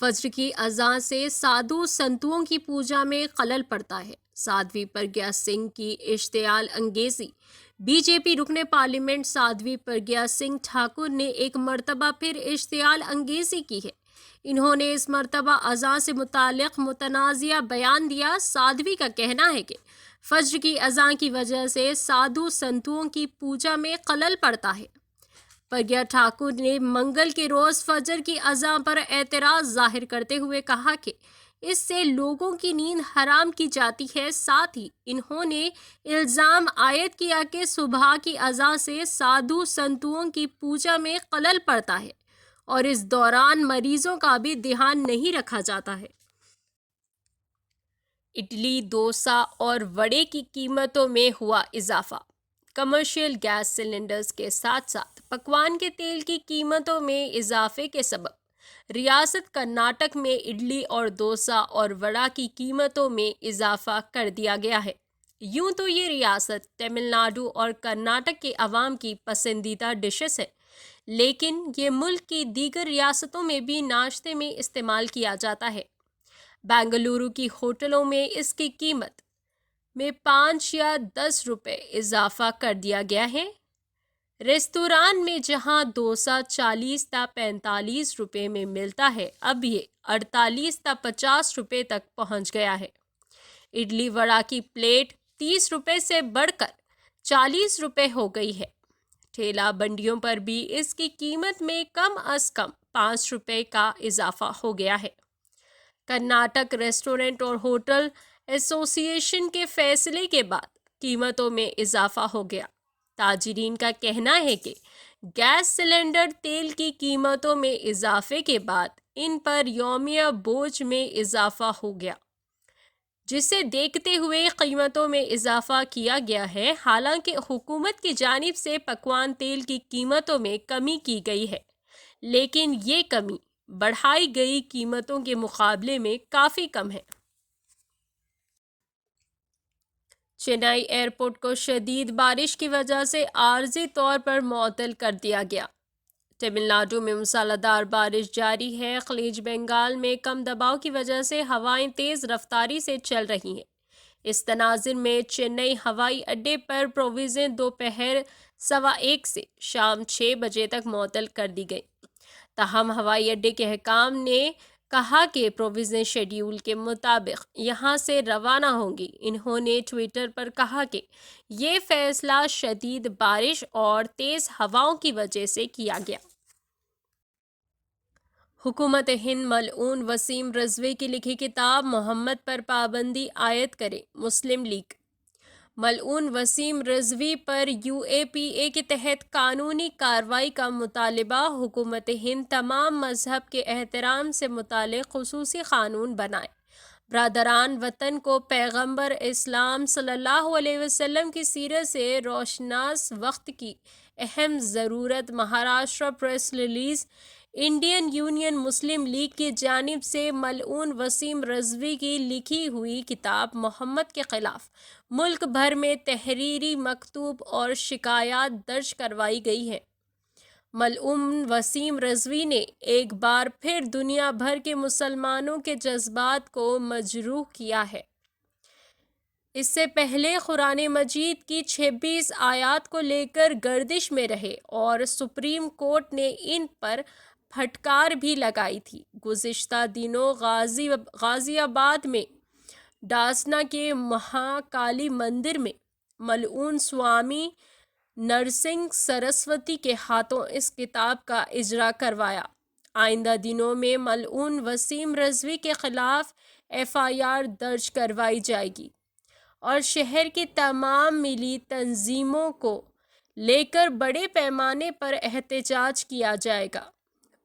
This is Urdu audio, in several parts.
فجر کی اذان سے سادھو سنتوں کی پوجا میں خلل پڑتا ہے۔ سادھوی پرگیا سنگھ کی اشتعال انگیزی۔ بی جے پی رکن پارلیمنٹ سادھوی پرگیا سنگھ ٹھاکر نے ایک مرتبہ پھر اشتعال انگیزی کی ہے۔ انہوں نے اس مرتبہ اذان سے متعلق متنازعہ بیان دیا۔ سادھوی کا کہنا ہے کہ فجر کی اذان کی وجہ سے سادھو سنتوں کی پوجا میں خلل پڑتا ہے۔ پرگیا ٹھاکر نے منگل کے روز فجر کی اذان پر اعتراض ظاہر کرتے ہوئے کہا کہ اس سے لوگوں کی نیند حرام کی جاتی ہے۔ ساتھ ہی انہوں نے الزام عائد کیا کہ صبح کی اذان سے سادھو سنتوں کی پوجا میں خلل پڑتا ہے اور اس دوران مریضوں کا بھی دھیان نہیں رکھا جاتا ہے۔ اڈلی، ڈوسا اور وڑے کی قیمتوں میں ہوا اضافہ۔ کمرشل گیس سلنڈرز کے ساتھ ساتھ پکوان کے تیل کی قیمتوں میں اضافے کے سبب ریاست کرناٹک میں اڈلی اور ڈوسا اور وڑا کی قیمتوں میں اضافہ کر دیا گیا ہے۔ یوں تو یہ ریاست تمل ناڈو اور کرناٹک کے عوام کی پسندیدہ ڈشز ہے، لیکن یہ ملک کی دیگر ریاستوں میں بھی ناشتے میں استعمال کیا جاتا ہے۔ بنگلورو کی ہوٹلوں میں اس کی قیمت میں 5 یا 10 روپے اضافہ کر دیا گیا ہے۔ ریستوران میں جہاں ڈوسا 40 تا 45 روپے میں ملتا ہے، اب یہ 48 تا 50 روپے تک پہنچ گیا ہے۔ اڈلی وڑا کی پلیٹ 30 روپے سے بڑھ کر 40 روپے ہو گئی ہے۔ ٹھیلا بنڈیوں پر بھی اس کی قیمت میں کم از کم 5 روپے کا اضافہ ہو گیا ہے۔ کرناٹک ریسٹورنٹ اور ہوٹل ایسوسی ایشن کے فیصلے کے بعد قیمتوں میں اضافہ ہو گیا۔ تاجرین کا کہنا ہے کہ گیس سلنڈر تیل کی قیمتوں میں اضافے کے بعد ان پر یومیہ بوجھ میں اضافہ ہو گیا، جسے دیکھتے ہوئے قیمتوں میں اضافہ کیا گیا ہے۔ حالانکہ حکومت کی جانب سے پکوان تیل کی قیمتوں میں کمی کی گئی ہے، لیکن یہ کمی بڑھائی گئی قیمتوں کے مقابلے میں کافی کم ہے۔ چنئی ایئرپورٹ کو شدید بارش کی وجہ سے عارضی طور پر معطل کر دیا گیا۔ تمل ناڈو میں موسلادھار دار بارش جاری ہے۔ خلیج بنگال میں کم دباؤ کی وجہ سے ہوائیں تیز رفتاری سے چل رہی ہیں۔ اس تناظر میں چنئی ہوائی اڈے پر پروازیں دوپہر 1:15 سے شام 6 بجے تک معطل کر دی گئیں۔ تاہم ہوائی اڈے کے حکام نے کہا کہ پروازیں شیڈول کے مطابق یہاں سے روانہ ہوں گی۔ انہوں نے ٹویٹر پر کہا کہ یہ فیصلہ شدید بارش اور تیز ہواؤں کی وجہ سے کیا گیا۔ حکومت ہند ملعون وسیم رضوی کی لکھی کتاب محمد پر پابندی عائد کرے۔ مسلم لیگ ملعون وسیم رضوی پر UAPA کے تحت قانونی کارروائی کا مطالبہ۔ حکومت ہند تمام مذہب کے احترام سے متعلق خصوصی قانون بنائے۔ برادران وطن کو پیغمبر اسلام صلی اللہ علیہ وسلم کی سیرت سے روشناس وقت کی اہم ضرورت۔ Maharashtra press release. انڈین یونین مسلم لیگ کی جانب سے ملعون وسیم رضوی کی لکھی ہوئی کتاب محمد کے خلاف ملک بھر میں تحریری مکتوب اور شکایات درج کروائی گئی ہیں۔ ملعون وسیم رضوی نے ایک بار پھر دنیا بھر کے مسلمانوں کے جذبات کو مجروح کیا ہے۔ اس سے پہلے قرآن مجید کی 26 آیات کو لے کر گردش میں رہے اور سپریم کورٹ نے ان پر پھٹکار بھی لگائی تھی۔ گزشتہ دنوں غازی آباد میں ڈاسنا کے مہاکالی مندر میں ملعون سوامی نرسنگ سرسوتی کے ہاتھوں اس کتاب کا اجرا کروایا۔ آئندہ دنوں میں ملعون وسیم رضوی کے خلاف FIR درج کروائی جائے گی اور شہر کی تمام ملی تنظیموں کو لے کر بڑے پیمانے پر احتجاج کیا جائے گا۔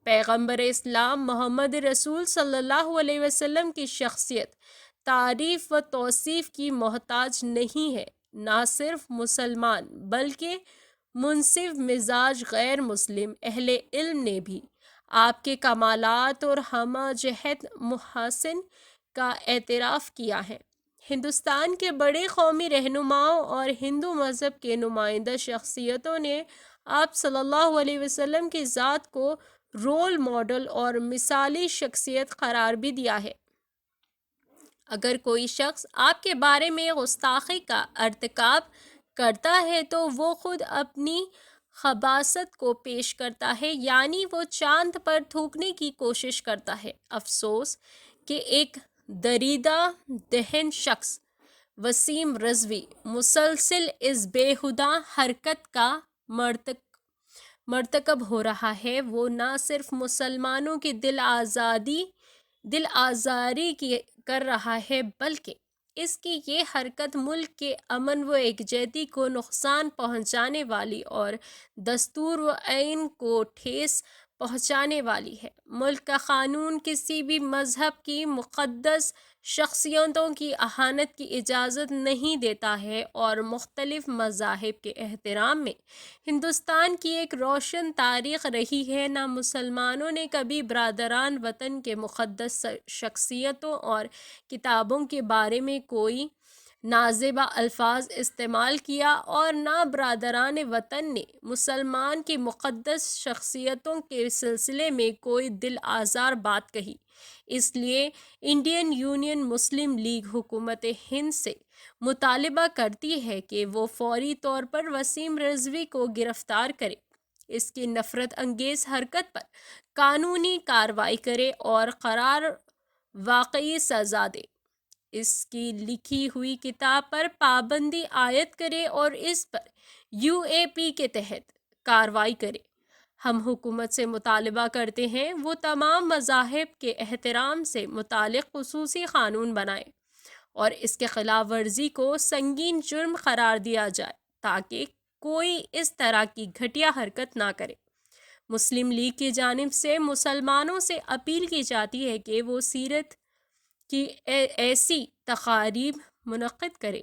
پیغمبر اسلام محمد رسول صلی اللہ علیہ وسلم کی شخصیت تعریف و توصیف کی محتاج نہیں ہے۔ نہ صرف مسلمان بلکہ منصف مزاج غیر مسلم اہل علم نے بھی آپ کے کمالات اور ہمہ جہت محاسن کا اعتراف کیا ہے۔ ہندوستان کے بڑے قومی رہنماؤں اور ہندو مذہب کے نمائندہ شخصیتوں نے آپ صلی اللہ علیہ وسلم کی ذات کو رول ماڈل اور مثالی شخصیت قرار بھی دیا ہے۔ اگر کوئی شخص آپ کے بارے میں گستاخی کا ارتکاب کرتا ہے تو وہ خود اپنی خباثت کو پیش کرتا ہے، یعنی وہ چاند پر تھوکنے کی کوشش کرتا ہے۔ افسوس کہ ایک دریدہ ذہن شخص وسیم رضوی مسلسل اس بے ہودہ حرکت کا مرتکب ہو رہا ہے۔ وہ نہ صرف مسلمانوں کی دل آزاری کر رہا ہے بلکہ اس کی یہ حرکت ملک کے امن و یکجہتی کو نقصان پہنچانے والی اور دستور و آئین کو ٹھیس پہنچانے والی ہے۔ ملک کا قانون کسی بھی مذہب کی مقدس شخصیتوں کی اہانت کی اجازت نہیں دیتا ہے اور مختلف مذاہب کے احترام میں ہندوستان کی ایک روشن تاریخ رہی ہے۔ نہ مسلمانوں نے کبھی برادران وطن کے مقدس شخصیتوں اور کتابوں کے بارے میں کوئی نازیبا الفاظ استعمال کیا اور نہ برادران وطن نے مسلمان کی مقدس شخصیتوں کے سلسلے میں کوئی دل آزار بات کہی۔ اس لیے انڈین یونین مسلم لیگ حکومت ہند سے مطالبہ کرتی ہے کہ وہ فوری طور پر وسیم رضوی کو گرفتار کرے، اس کی نفرت انگیز حرکت پر قانونی کارروائی کرے اور قرار واقعی سزا دے، اس کی لکھی ہوئی کتاب پر پابندی عائد کرے اور اس پر UAP کے تحت کارروائی کرے۔ ہم حکومت سے مطالبہ کرتے ہیں وہ تمام مذاہب کے احترام سے متعلق خصوصی قانون بنائے اور اس کے خلاف ورزی کو سنگین جرم قرار دیا جائے تاکہ کوئی اس طرح کی گھٹیا حرکت نہ کرے۔ مسلم لیگ کی جانب سے مسلمانوں سے اپیل کی جاتی ہے کہ وہ سیرت کی ایسی تقاریب منعقد کرے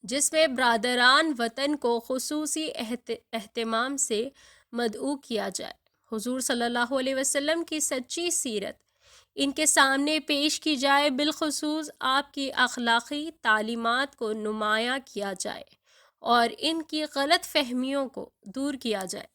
جس میں برادران وطن کو خصوصی اہتمام سے مدعو کیا جائے، حضور صلی اللہ علیہ وسلم کی سچی سیرت ان کے سامنے پیش کی جائے، بالخصوص آپ کی اخلاقی تعلیمات کو نمایاں کیا جائے اور ان کی غلط فہمیوں کو دور کیا جائے۔